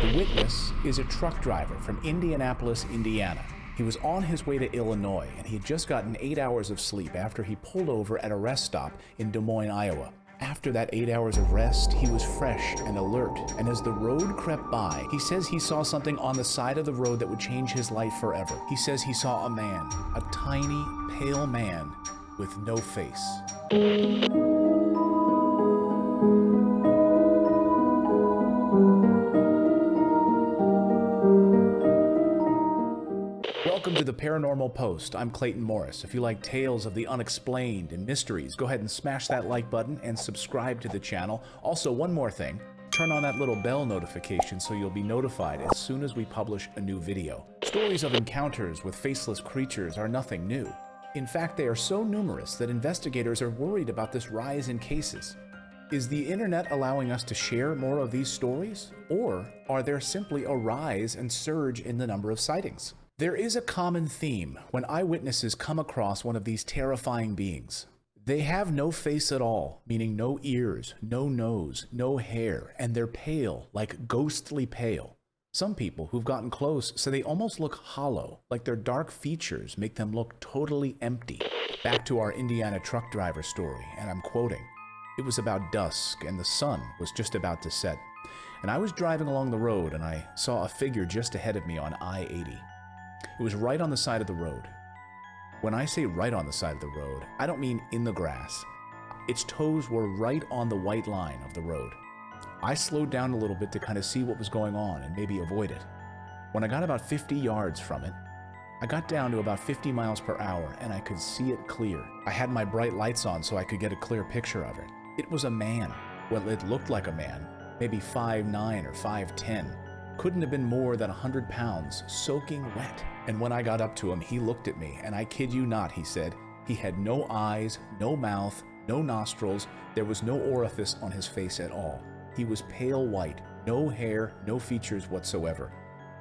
The witness is a truck driver from Indianapolis, Indiana. He was on his way to Illinois, and he had just gotten 8 hours of sleep after he pulled over at a rest stop in Des Moines, Iowa. After that 8 hours of rest, he was fresh and alert, and as the road crept by, he says he saw something on the side of the road that would change his life forever. He says he saw a man, a tiny, pale man with no face. Welcome to the Paranormal Post. I'm Clayton Morris. If you like tales of the unexplained and mysteries, go ahead and smash that like button and subscribe to the channel. Also, one more thing, turn on that little bell notification so you'll be notified as soon as we publish a new video. Stories of encounters with faceless creatures are nothing new. In fact, they are so numerous that investigators are worried about this rise in cases. Is the internet allowing us to share more of these stories? Or are there simply a rise and surge in the number of sightings? There is a common theme when eyewitnesses come across one of these terrifying beings. They have no face at all, meaning no ears, no nose, no hair, and they're pale, like ghostly pale. Some people who've gotten close say they almost look hollow, like their dark features make them look totally empty. Back to our Indiana truck driver story, and I'm quoting, "It was about dusk and the sun was just about to set, and I was driving along the road and I saw a figure just ahead of me on I-80. It was right on the side of the road. When I say right on the side of the road, I don't mean in the grass. Its toes were right on the white line of the road. I slowed down a little bit to kind of see what was going on and maybe avoid it. When I got about 50 yards from it, I got down to about 50 miles per hour and I could see it clear. I had my bright lights on so I could get a clear picture of it. It was a man. Well, it looked like a man, maybe 5'9" or 5'10". Couldn't have been more than 100 pounds, soaking wet. And when I got up to him, he looked at me, and I kid you not, he said, he had no eyes, no mouth, no nostrils, there was no orifice on his face at all. He was pale white, no hair, no features whatsoever.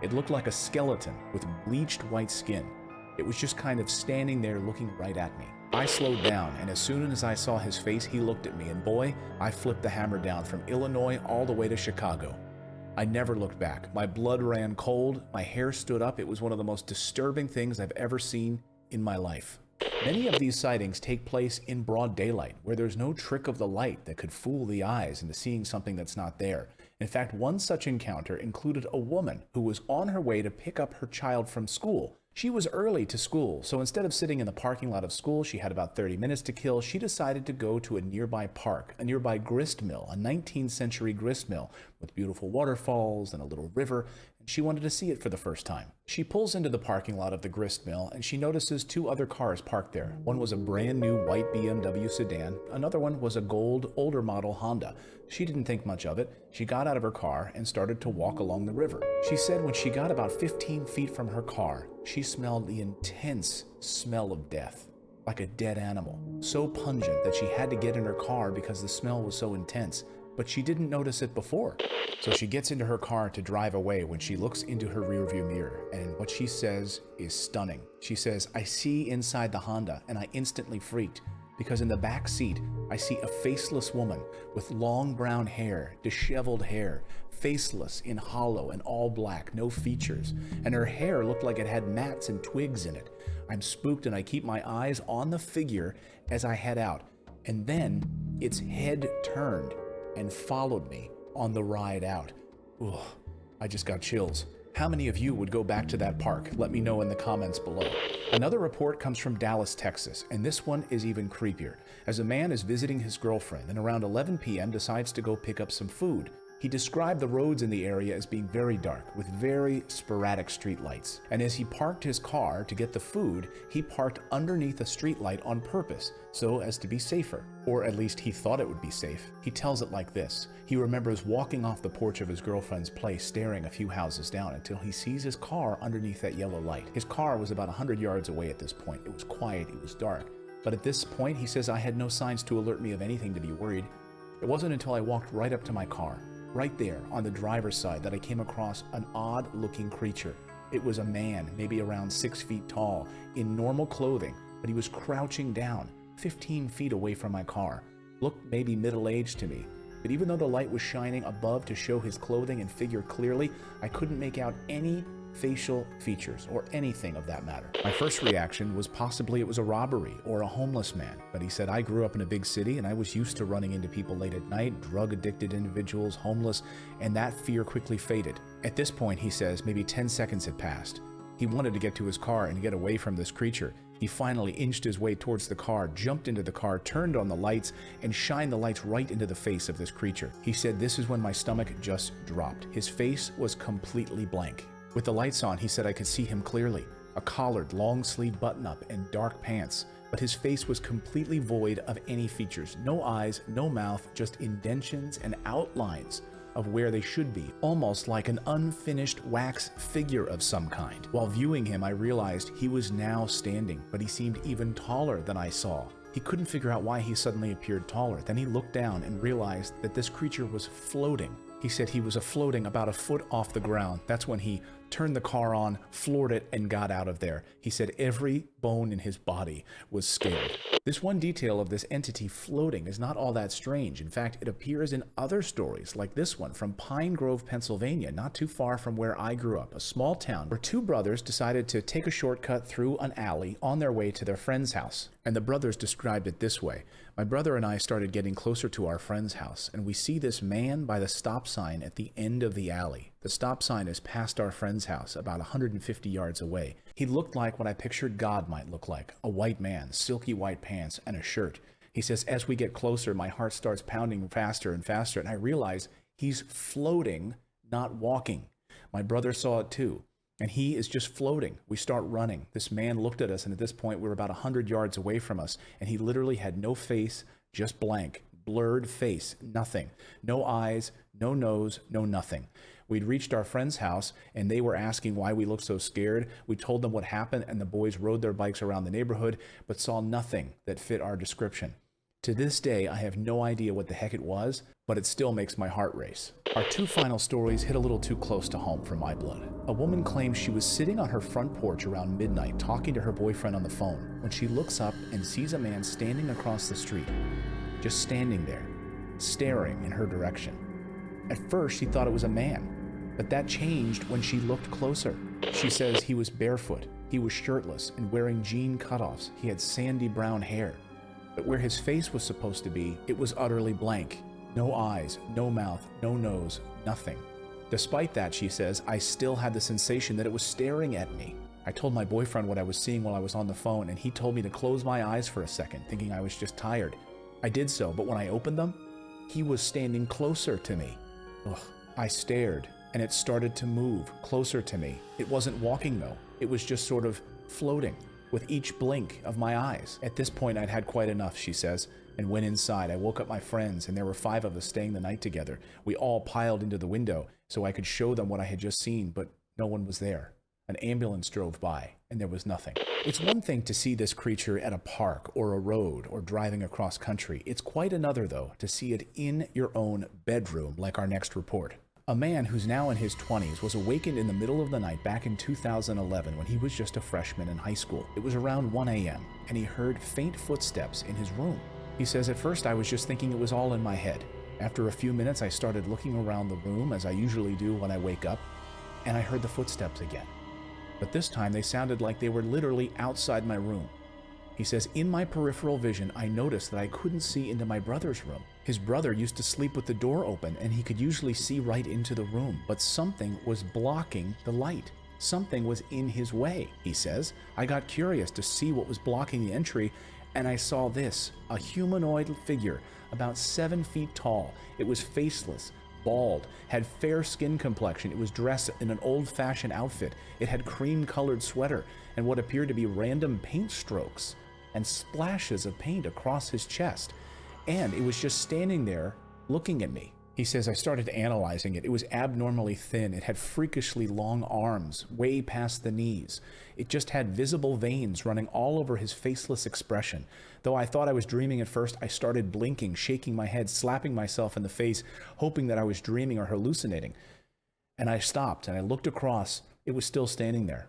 It looked like a skeleton with bleached white skin. It was just kind of standing there looking right at me. I slowed down, and as soon as I saw his face, he looked at me, and boy, I flipped the hammer down from Illinois all the way to Chicago. I never looked back. My blood ran cold, my hair stood up. It was one of the most disturbing things I've ever seen in my life. Many of these sightings take place in broad daylight, where there's no trick of the light that could fool the eyes into seeing something that's not there. In fact, one such encounter included a woman who was on her way to pick up her child from school. She was early to school, so instead of sitting in the parking lot of school, she had about 30 minutes to kill. She decided to go to a nearby park, a nearby grist mill, a 19th century grist mill with beautiful waterfalls and a little river, and she wanted to see it for the first time. She pulls into the parking lot of the grist mill and she notices two other cars parked there. One was a brand new white BMW sedan, another one was a gold, older model Honda. She didn't think much of it. She got out of her car and started to walk along the river. She said when she got about 15 feet from her car, she smelled the intense smell of death, like a dead animal, so pungent that she had to get in her car because the smell was so intense, but she didn't notice it before. So she gets into her car to drive away when she looks into her rearview mirror, and what she says is stunning. She says, "I see inside the Honda," and I instantly freaked, because in the back seat, I see a faceless woman with long brown hair, disheveled hair, faceless in hollow and all black, no features, and her hair looked like it had mats and twigs in it. I'm spooked and I keep my eyes on the figure as I head out, and then its head turned and followed me on the ride out. Ugh, I just got chills. How many of you would go back to that park? Let me know in the comments below. Another report comes from Dallas, Texas, and this one is even creepier, as a man is visiting his girlfriend and around 11 p.m. decides to go pick up some food. He described the roads in the area as being very dark, with very sporadic streetlights. And as he parked his car to get the food, he parked underneath a streetlight on purpose, so as to be safer. Or at least he thought it would be safe. He tells it like this. He remembers walking off the porch of his girlfriend's place, staring a few houses down until he sees his car underneath that yellow light. His car was about 100 yards away at this point. It was quiet, it was dark. But at this point, he says, I had no signs to alert me of anything to be worried. It wasn't until I walked right up to my car, right there on the driver's side, that I came across an odd-looking creature. It was a man, maybe around 6 feet tall, in normal clothing, but he was crouching down, 15 feet away from my car. Looked maybe middle-aged to me. But even though the light was shining above to show his clothing and figure clearly, I couldn't make out any facial features or anything of that matter. My first reaction was possibly it was a robbery or a homeless man, but he said, I grew up in a big city and I was used to running into people late at night, drug-addicted individuals, homeless, and that fear quickly faded. At this point, he says, maybe 10 seconds had passed. He wanted to get to his car and get away from this creature. He finally inched his way towards the car, jumped into the car, turned on the lights, and shined the lights right into the face of this creature. He said, this is when my stomach just dropped. His face was completely blank. With the lights on, he said I could see him clearly. A collared, long-sleeve button-up and dark pants, but his face was completely void of any features. No eyes, no mouth, just indentions and outlines of where they should be, almost like an unfinished wax figure of some kind. While viewing him, I realized he was now standing, but he seemed even taller than I saw. He couldn't figure out why he suddenly appeared taller. Then he looked down and realized that this creature was floating. He said he was floating about a foot off the ground. That's when he turned the car on, floored it, and got out of there. He said every bone in his body was scared. This one detail of this entity floating is not all that strange. In fact, it appears in other stories like this one from Pine Grove, Pennsylvania, not too far from where I grew up, a small town where two brothers decided to take a shortcut through an alley on their way to their friend's house. And the brothers described it this way. My brother and I started getting closer to our friend's house, and we see this man by the stop sign at the end of the alley. The stop sign is past our friend's house, about 150 yards away. He looked like what I pictured God might look like, a white man, silky white pants, and a shirt. He says, as we get closer, my heart starts pounding faster and faster, and I realize he's floating, not walking. My brother saw it too. And he is just floating. We start running. This man looked at us, and at this point, we were about 100 yards away from us, and he literally had no face, just blank, blurred face, nothing. No eyes, no nose, no nothing. We'd reached our friend's house, and they were asking why we looked so scared. We told them what happened, and the boys rode their bikes around the neighborhood, but saw nothing that fit our description. To this day, I have no idea what the heck it was, but it still makes my heart race. Our two final stories hit a little too close to home for my blood. A woman claims she was sitting on her front porch around midnight talking to her boyfriend on the phone when she looks up and sees a man standing across the street, just standing there, staring in her direction. At first, she thought it was a man, but that changed when she looked closer. She says he was barefoot, he was shirtless and wearing jean cutoffs. He had sandy brown hair. But where his face was supposed to be, it was utterly blank. No eyes, no mouth, no nose, nothing. Despite that, she says, I still had the sensation that it was staring at me. I told my boyfriend what I was seeing while I was on the phone, and he told me to close my eyes for a second, thinking I was just tired. I did so, but when I opened them, he was standing closer to me. Ugh. I stared, and it started to move closer to me. It wasn't walking though. It was just sort of floating with each blink of my eyes. At this point, I'd had quite enough, she says, and went inside. I woke up my friends, and there were 5 of us staying the night together. We all piled into the window so I could show them what I had just seen, but no one was there. An ambulance drove by, and there was nothing. It's one thing to see this creature at a park or a road or driving across country. It's quite another, though, to see it in your own bedroom, like our next report. A man who's now in his 20s was awakened in the middle of the night back in 2011 when he was just a freshman in high school. It was around 1 a.m., and he heard faint footsteps in his room. He says, at first I was just thinking it was all in my head. After a few minutes, I started looking around the room as I usually do when I wake up, and I heard the footsteps again. But this time they sounded like they were literally outside my room. He says, in my peripheral vision, I noticed that I couldn't see into my brother's room. His brother used to sleep with the door open, and he could usually see right into the room, but something was blocking the light. Something was in his way, he says. I got curious to see what was blocking the entry, and I saw this, a humanoid figure, about 7 feet tall. It was faceless, bald, had fair skin complexion. It was dressed in an old-fashioned outfit. It had cream-colored sweater and what appeared to be random paint strokes and splashes of paint across his chest. And it was just standing there looking at me. He says, I started analyzing it. It was abnormally thin. It had freakishly long arms, way past the knees. It just had visible veins running all over his faceless expression. Though I thought I was dreaming at first, I started blinking, shaking my head, slapping myself in the face, hoping that I was dreaming or hallucinating. And I stopped and I looked across. It was still standing there.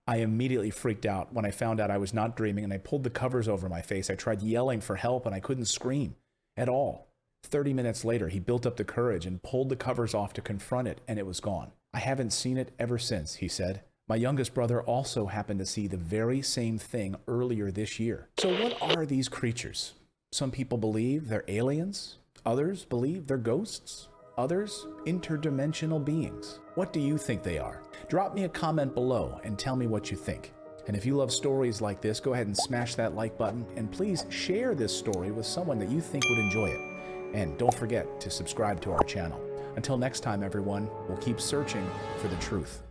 I immediately freaked out when I found out I was not dreaming, and I pulled the covers over my face. I tried yelling for help, and I couldn't scream at all. 30 minutes later, he built up the courage and pulled the covers off to confront it, and it was gone. I haven't seen it ever since, he said. My youngest brother also happened to see the very same thing earlier this year. So what are these creatures? Some people believe they're aliens. Others believe they're ghosts. Others, interdimensional beings. What do you think they are? Drop me a comment below and tell me what you think. And if you love stories like this, go ahead and smash that like button, and please share this story with someone that you think would enjoy it. And don't forget to subscribe to our channel. Until next time, everyone, we'll keep searching for the truth.